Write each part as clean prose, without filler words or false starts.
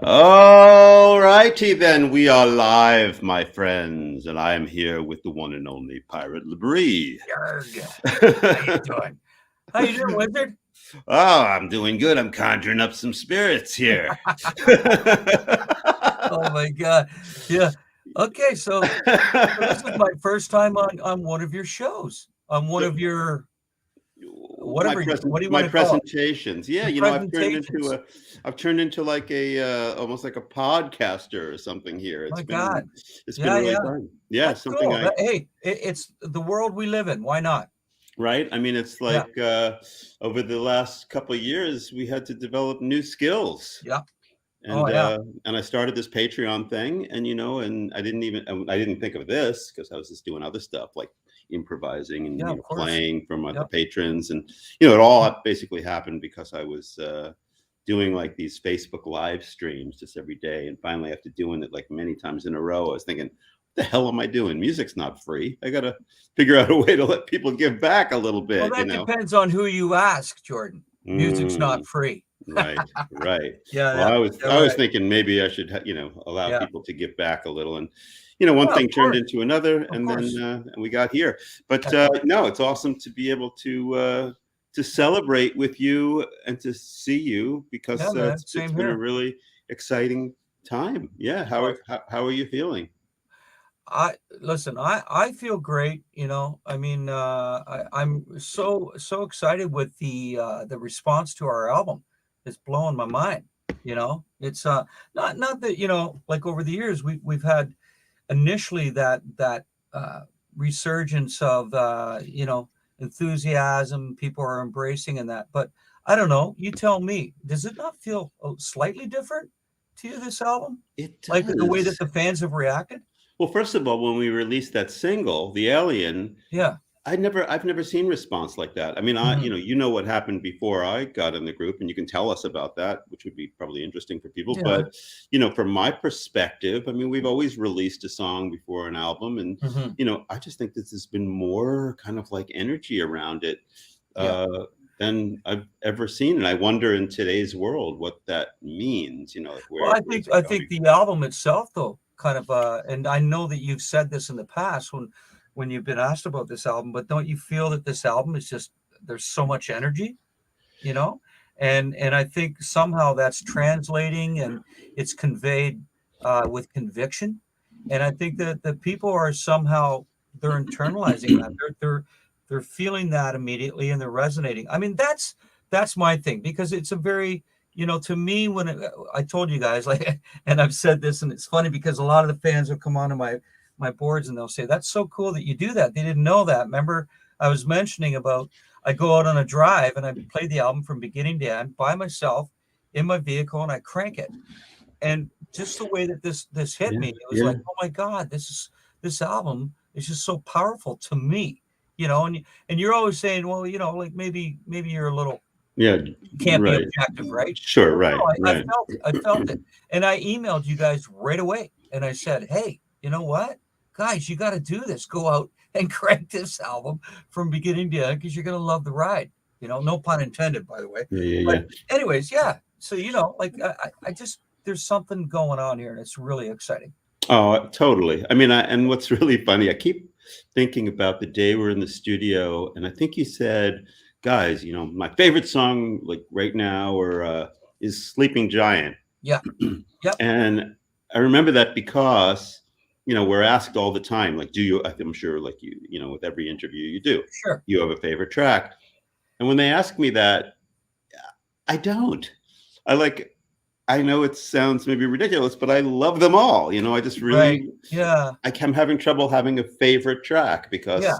All righty then, we are live, my friends, and I am here with the one and only Pirate Labrie. Yarg. How you doing? How you doing, Wizard? Oh, I'm doing good. I'm conjuring up some spirits here. Oh my God. Yeah. Okay, so this is my first time on one of your shows, on one of your my whatever present what do you my want to call it? presentations. Yeah, Your presentations. I've turned into like a almost like a podcaster or something here. My God. It's been Yeah, really yeah. fun. Yeah, That's something cool. I Hey, it's the world we live in. Why not? right? I mean, it's Yeah. like over the last couple of years, we had to develop new skills, Yeah. Oh and yeah. uh, and I started this Patreon thing, and and I didn't think of this because I was just doing other stuff like improvising and Yeah, of course. playing from the Yep. patrons, and it all basically happened because I was doing like these Facebook live streams just every day, and finally after doing it like many times in a row, I was thinking, the hell am I doing? Music's not free. I gotta figure out a way to let people give back a little Well, bit, that depends on who you ask, Jordan. Music's not Mm, free. right, right. Yeah, Well, yeah. Yeah, I was right. thinking maybe I should allow Yeah. people to give back a little, and one Yeah, of thing turned course. into another, Of and then course. we got here. But Yeah. no, it's awesome to be able to celebrate with you and to see you Yeah, because man. it's Same been a here. really exciting time. Yeah, Well, how are you feeling? I listen, I feel great, you know. I mean, I'm so excited with the response to our album. It's blowing my mind, you know. It's not that, you know, like over the years we've had initially that uh resurgence of enthusiasm, people are embracing and that. But I don't know, you tell me, does it not feel slightly different to you, this album? It Like the way that does. the fans have reacted? Well, first of all, when we released that single, "The Alien," Yeah. I've never seen response like that. I mean, Mhm. what happened before I got in the group, and you can tell us about that, which would be probably interesting for people. Yeah. But from my perspective, I mean, we've always released a song before an album, and Mhm. I just think this has been more kind of like energy around it Yeah. uh, than I've ever seen, and I wonder in today's world what that means. Like Well, where's it I going? think the album itself, though, kind of, and I know that you've said this in the past when you've been asked about this album, but don't you feel that this album is just there's so much energy, you know? And I think somehow that's translating and it's conveyed with conviction. And I think that the people are somehow they're internalizing that. They're feeling that immediately and they're resonating. I mean, that's my thing because it's a very, you know, to me when I told you guys like, and I've said this, and it's funny because a lot of the fans will come onto my boards and they'll say that's so cool that you do that. They didn't know that. Remember, I was mentioning about I go out on a drive and I play the album from beginning to end by myself in my vehicle and I crank it. And just the way that this hit Yeah, me, it was yeah, like, oh my God, this album is just so powerful to me, you know. And you're always saying, well, you know, like maybe you're a little yeah. you can't be Right. objective, right? Sure. Well, Right. no, I Right. felt it. I felt it. And I emailed you guys right away. And I said, hey, you know what? Guys, you got to do this. Go out and crank this album from beginning to end because you're going to love the ride. You know, no pun intended, by the way. Yeah. Yeah. But, Yeah. anyways, yeah. So, you know, like I just, there's something going on here and it's really exciting. Oh, totally. I mean, and what's really funny, I keep thinking about the day we're in the studio, and I think you said, guys, my favorite song, like right now, or is Sleeping Giant. Yeah. Yep. And I remember that because, we're asked all the time, like, do you, I'm sure, like with every interview you do, Sure. you have a favorite track. And when they ask me that, I don't. I like, I know it sounds maybe ridiculous, but I love them all. I just Right. really, Yeah. I'm having trouble having a favorite track Yeah. because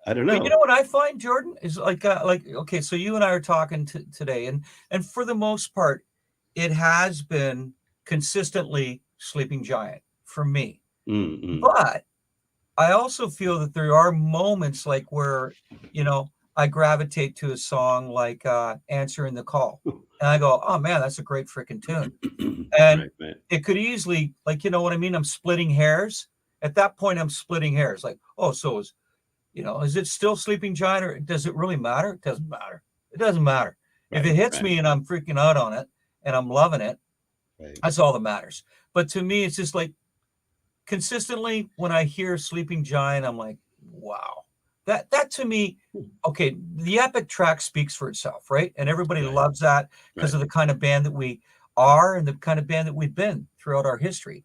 I don't But you know. know what I find, Jordan, is like okay, so you and I are talking today, and for the most part, it has been consistently Sleeping Giant for me. Mm-mm. But I also feel that there are moments like where, you know, I gravitate to a song like Answering the Call. And I go, oh man, that's a great freaking tune. And Right, right. it could easily, like, you know what I mean? I'm splitting hairs. At that point, I'm splitting hairs. Like, oh, so is, you know, is it still Sleeping Giant or does it really matter? It doesn't matter. It doesn't matter. If Right, it hits right. me and I'm freaking out on it and I'm loving it, Right. That's all that matters. But to me, it's just like consistently when I hear Sleeping Giant, I'm like, wow. That to me, okay, the epic track speaks for itself, right? And everybody Right. loves that because Right. of the kind of band that we are and the kind of band that we've been throughout our history.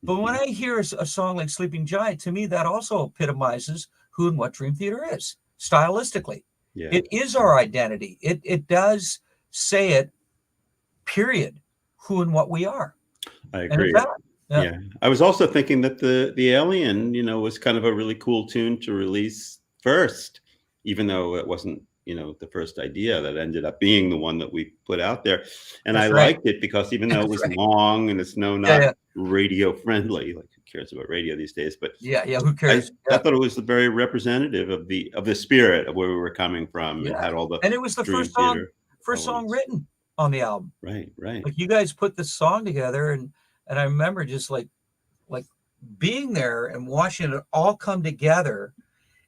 But when Mhm. I hear a song like Sleeping Giant, to me, that also epitomizes who and what Dream Theater is stylistically. Yeah. It is our identity. It does say it, period, who and what we are. I And it's agree. that. Yeah. Yeah. I was also thinking that the Alien, was kind of a really cool tune to release first, even though it wasn't, the first idea that ended up being the one that we put out there. And I That's right. liked it because even though it That's was right. long and it's Yeah, not yeah. radio friendly, like who cares about radio these days, but Yeah, yeah. Who I cares? I Yeah. thought it was very representative of the spirit of where we were coming from and Yeah. had all the And it was the Dream Theater first song elements. written on the album. Right, right. Like you guys put this song together and I remember just like being there and watching it all come together.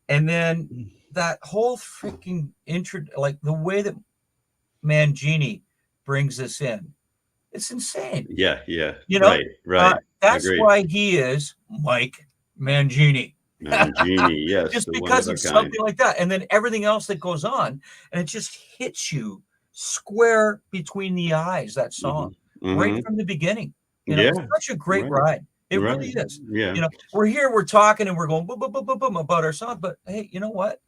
And then Mm. that whole freaking intro, like the way that Mangini brings us in, it's insane. Yeah, yeah. You know, Right, right. that's Agreed. why he is Mike Mangini. Mangini, yes, Just the one because of a of kind. something like that. And then everything else that goes on, and it just hits you square between the eyes, that song, Mhm, right mhm. from the beginning. It's Yeah, such a great right, ride. It really right. is. Yeah, We're here, we're talking, and we're going boom, boom, boom, boom, boom about our song. But hey, you know what?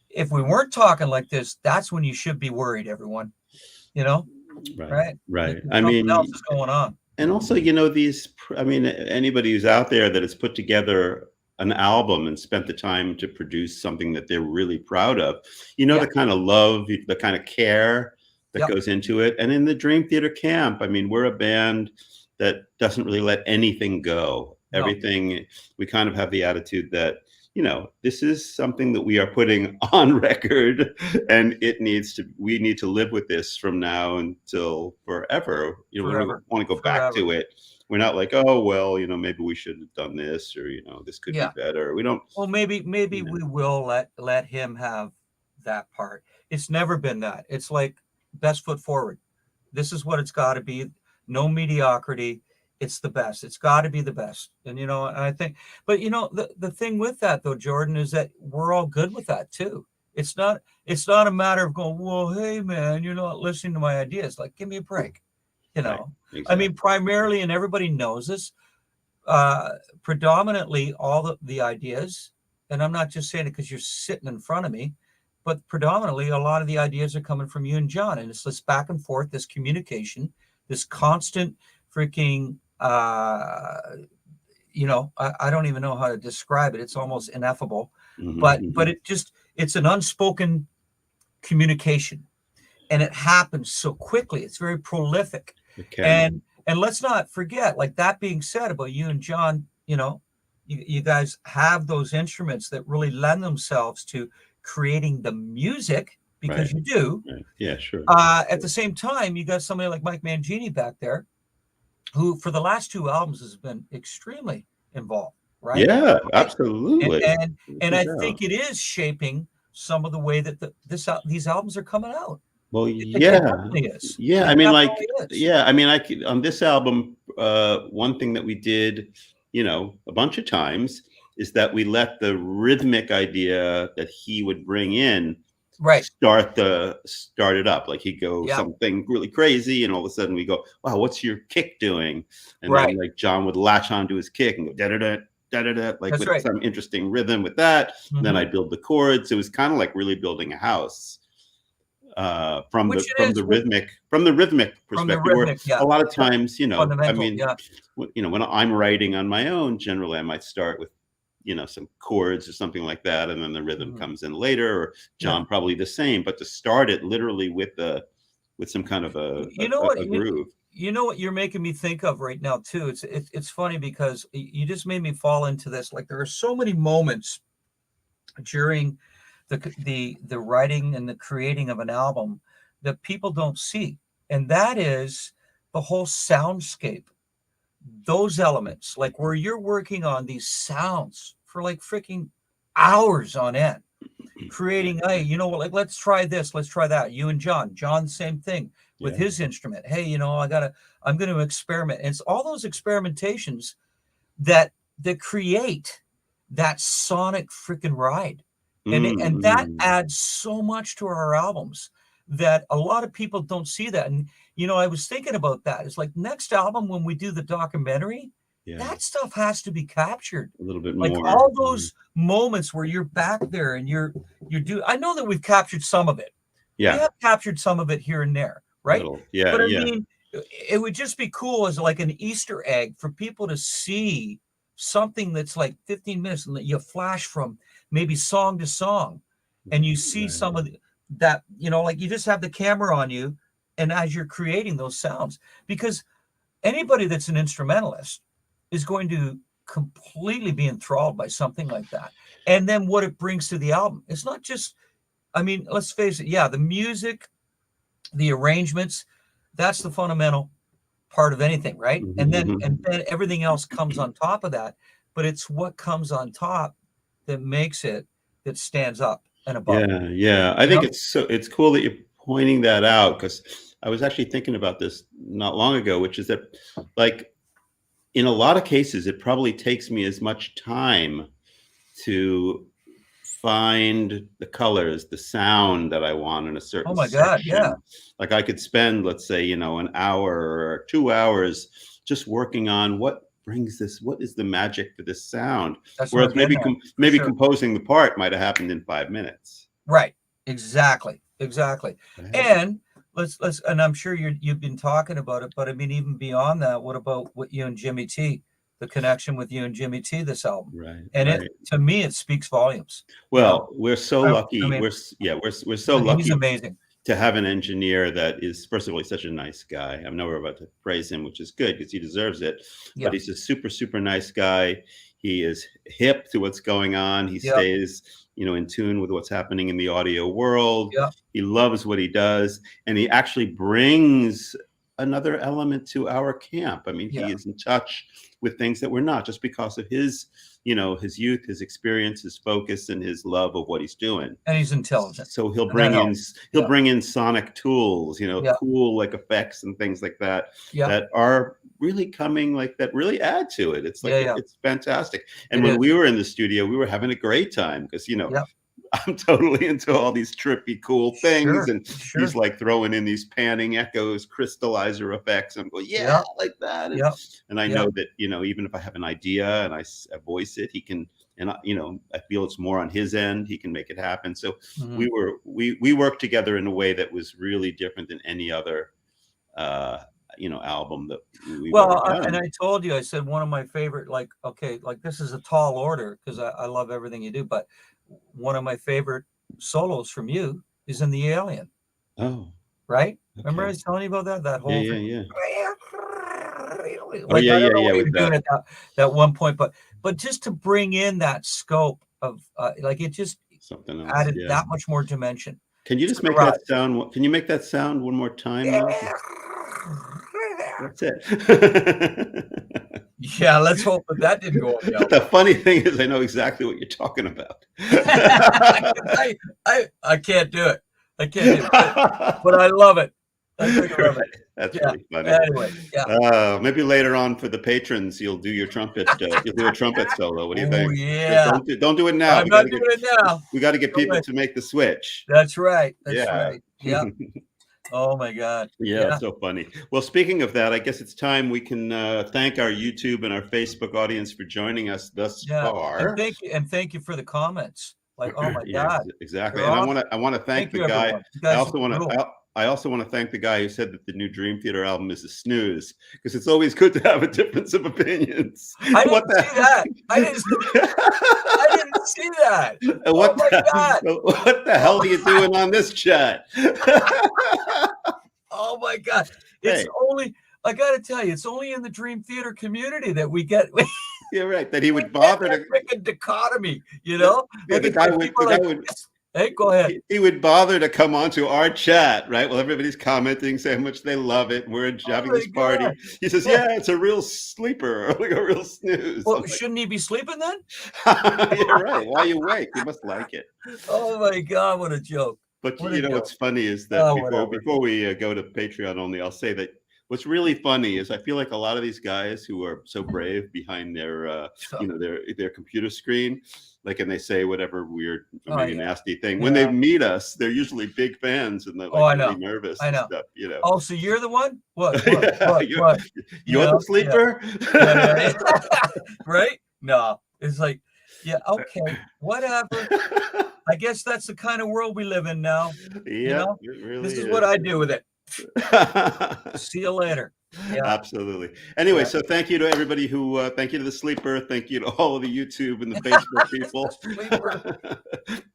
If we weren't talking like this, that's when you should be worried, everyone. You know, right, right? right. Because I something else mean, is going on. and also, I mean, anybody who's out there that has put together an album and spent the time to produce something that they're really proud of, Yeah. the kind of love, the kind of care that Yep. goes into it. And in the Dream Theater camp, I mean, we're a band that doesn't really let anything go. No. Everything, we kind of have the attitude that, this is something that we are putting on record and we need to live with this from now until forever. We don't Forever. want to go back Forever. to it. We're not like, oh, well, maybe we should have done this or, this could be Yeah. better. We don't, Well, maybe you know, we will let him have that part. It's never been that. It's like best foot forward. This is what it's got to be. No mediocrity. It's the best. It's got to be the best. And and I think, but the thing with that though, Jordan, is that we're all good with that too. It's not a matter of going, well, hey man, you're not listening to my ideas. Like, give me a break. right, I mean, exactly. primarily, and everybody knows this, uh, predominantly all the ideas, and I'm not just saying it because you're sitting in front of me, but predominantly a lot of the ideas are coming from you and John, and it's this back and forth, this communication, this constant freaking, I don't even know how to describe it. It's almost ineffable, Hmm, but hmm. it's an unspoken communication, and it happens so quickly. It's very prolific. It can. And let's not forget, like that being said about you and John, you guys have those instruments that really lend themselves to creating the music Right, because you do. right. Yeah, sure. At the same time, you got somebody like Mike Mangini back there, who for the last two albums has been extremely involved, right? Yeah, And absolutely. and No I doubt. think it is shaping some of the way that these albums are coming out. Well, It yeah. definitely is. Yeah, It I mean, like, definitely is. yeah, I mean, on this album, one thing that we did, a bunch of times is that we let the rhythmic idea that he would bring in Right. start it up. Like he'd go Yeah. something really crazy, and all of a sudden we go, "Wow, what's your kick doing?" And then Right. like John would latch onto his kick and go da da da da da da, like That's with right. some interesting rhythm with that. And then Mhm. I'd build the chords. It was kind of like really building a house from Which the it is with from the rhythmic from the perspective. Where rhythmic, yeah. a lot of Yeah. times, I Fundamental, mean, yeah. when I'm writing on my own, generally I might start with some chords or something like that, and then the rhythm Mhm. comes in later. Or Yeah. John probably the same, but to start it literally with some kind of You know what a groove. you know what you're making me think of right now too. It's funny because you just made me fall into this. Like there are so many moments during the writing and the creating of an album that people don't see, and that is the whole soundscape, those elements, like where you're working on these sounds for like freaking hours on end, Yeah, creating, hey, you know what, like let's try this, let's try that. You and John, same thing, with Yeah. his instrument. Hey, I'm going to experiment. And it's all those experimentations that create that sonic freaking ride. And that Mm. adds so much to our albums that a lot of people don't see that. And I was thinking about that. It's like next album when we do the documentary, Yeah. that stuff has to be captured. A little bit Like more. all those moments where you're back there and I know that we've captured some of it. We Yeah. have captured some of it here and there, right? Little. Yeah. But I Yeah. mean, it would just be cool as like an Easter egg for people to see something that's like 15 minutes and that you flash from maybe song to song and you see Right. some of that, like you just have the camera on you and as you're creating those sounds, because anybody that's an instrumentalist is going to completely be enthralled by something like that. And then what it brings to the album. It's not just, I mean, let's face it. Yeah, the music, the arrangements, that's the fundamental part of anything, right? And then Mhm. everything else comes on top of that. But it's what comes on top that makes it, that stands up and above. Yeah, yeah. I You think know? it's cool that you're pointing that out because I was actually thinking about this not long ago, which is that like in a lot of cases, it probably takes me as much time to find the colors, the sound that I want in a Oh certain my God, yeah, section. Like I could spend, let's say, an hour or 2 hours just working on what is the magic for this sound? that's what Whereas I'm getting at for maybe sure. composing the part might have happened in 5 minutes. Right. Exactly. Exactly. Right. And and I'm sure you've been talking about it, but I mean, even beyond that, what about what you and Jimmy T, the connection with you and Jimmy T this album? Right, And right. to me, it speaks volumes, you know? Well, we're so I lucky. mean, We're so he's lucky amazing. to have an engineer that is, first of all, he's such a nice guy. I know we're about to praise him, which is good because he deserves it. But Yeah. he's a super, super nice guy. He is hip to what's going on. He Yeah. stays, in tune with what's happening in the audio world. Yeah. He loves what he does, and he actually brings another element to our camp. I mean, he Yeah. is in touch with things that we're not, just because of his, his youth, his experience, his focus, and his love of what he's doing. And he's intelligent. So And that helps. he'll Yeah. bring in sonic tools, Yeah. cool like effects and things like that Yeah. that are really coming, like that really add to it. It's like Yeah. Yeah. it's fantastic. And It when is. we were in the studio, we were having a great time because Yeah. I'm totally into all these trippy, cool things, Sure. and he's Sure. like throwing in these panning echoes, crystallizer effects. I'm going, yeah, Yeah. I like that, Yeah. and I Yeah. know that even if I have an idea and I voice it, he can, and I feel it's more on his end. He can make it happen. So Mhm. we worked together in a way that was really different than any other album that we've ever Well, and done. I told you, I said one of my favorite, like, okay, like this is a tall order because I love everything you do, but one of my favorite solos from you is in The Alien, Oh, right? Remember I okay. was telling you about that? That Yeah, whole yeah, thing. yeah. Oh, Like, yeah, I yeah, don't know yeah. what With you're doing that. at that one point, but just to bring in that scope of like it just Something else. added Yeah. that much more dimension Can you to just the make that ride. sound? Can you make that sound one more time though? That's it. Yeah, let's hope that that didn't go on the album. The funny thing is, I know exactly what you're talking about. I can't do it. I can't do it, but I love it. I freaking love it. Right. That's Yeah. really funny. Anyway, yeah. Maybe later on for the patrons, you'll do your trumpet. You'll do a trumpet solo. What do you Oh think? yeah. Don't do it now. I'm not doing it now. We got to get No people way. to make the switch. That's right. That's Yeah. right. Yeah. Oh my God. Yeah, Yeah. so funny. Well, speaking of that, I guess it's time we can thank our YouTube and our Facebook audience for joining us thus Yeah. far. And thank you for the comments. Like, oh my Yeah, God, exactly. they're And awesome. I want to thank Thank the you, guy. everyone. You guys rule. I also want to thank the guy who said that the new Dream Theater album is a snooze, because it's always good to have a difference of opinions. I didn't see that. I didn't see that. Oh my God. What the hell are you doing on this chat? Oh my God. It's Hey. only, I got to tell you, it's only in the Dream Theater community that we get You're right. That he would bother to. freaking dichotomy, you know? Yeah, Like the it's guy like would. people The are guy like, would. hey, go ahead. He would bother to come onto our chat, right? Well, everybody's commenting, saying how much they love it, and we're having my this party. God. He says, "Yeah, it's a real sleeper, or like a real snooze." Well, I'm like, shouldn't he be sleeping then? you're right. Why are you awake? You must like it. Oh my God, what a joke. But What a you know joke. what's funny is that Whatever. before we go to Patreon only, I'll say that what's really funny is I feel like a lot of these guys who are so brave behind their their computer screen, like, and they say whatever weird or Oh maybe yeah. nasty thing. When they Yeah. meet us, they're usually big fans and they're Oh, like I really know. nervous I and know. stuff. Oh, so you're the one? What? Yeah, What? You you're the know? Yeah. sleeper. Yeah. Right? No. It's like, yeah, okay, whatever. I guess that's the kind of world we live in now. You Yep, know, it really this is what is. I do with it. See you later. Yeah. Absolutely. Anyway, Yeah. so thank you to everybody who, thank you to the sleeper. Thank you to all of the YouTube and the Facebook people. Sleeper.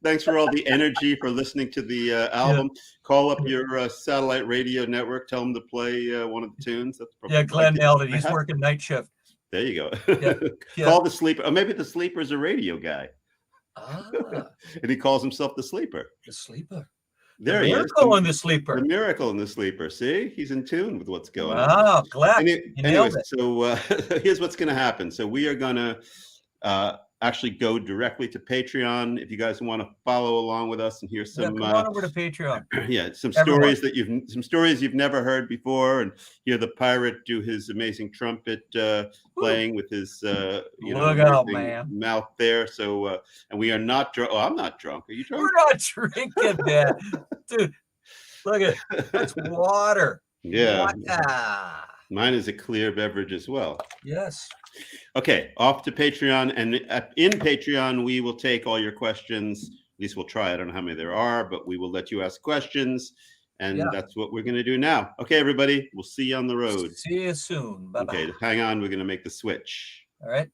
Thanks for all the energy for listening to the Yeah. album. Call up your satellite radio network. Tell them to play one of the tunes. That's Yeah, probably Glenn nailed it. He's I have. working night shift. There you Yeah. go. Yeah. Call the sleeper. Or maybe the sleeper's a radio guy. Ah, And he calls himself the sleeper. the sleeper. The There he is. miracle in the The sleeper. miracle in the sleeper. See, he's in tune with what's going on. Wow, Glenn. You Anyway, nailed it. so here's what's going to happen. So we are going to actually go directly to Patreon. If you guys want to follow along with us and hear Yeah, some, come on over to Patreon. some Everyone. stories you've never heard before, and hear the pirate do his amazing trumpet playing with his Look out, man. mouth there. So and we are not drunk. Oh, I'm not drunk. Are you drunk? We're not drinking, man. Dude, look at that's water. Yeah. Water. Mine is a clear beverage as well. Yes. Okay, off to Patreon. And in Patreon, we will take all your questions. At least we'll try. I don't know how many there are, but we will let you ask questions. And that's what we're going to do now. Okay, everybody. We'll see you on the road. See you soon. Bye-bye. Okay, hang on. We're going to make the switch. All right.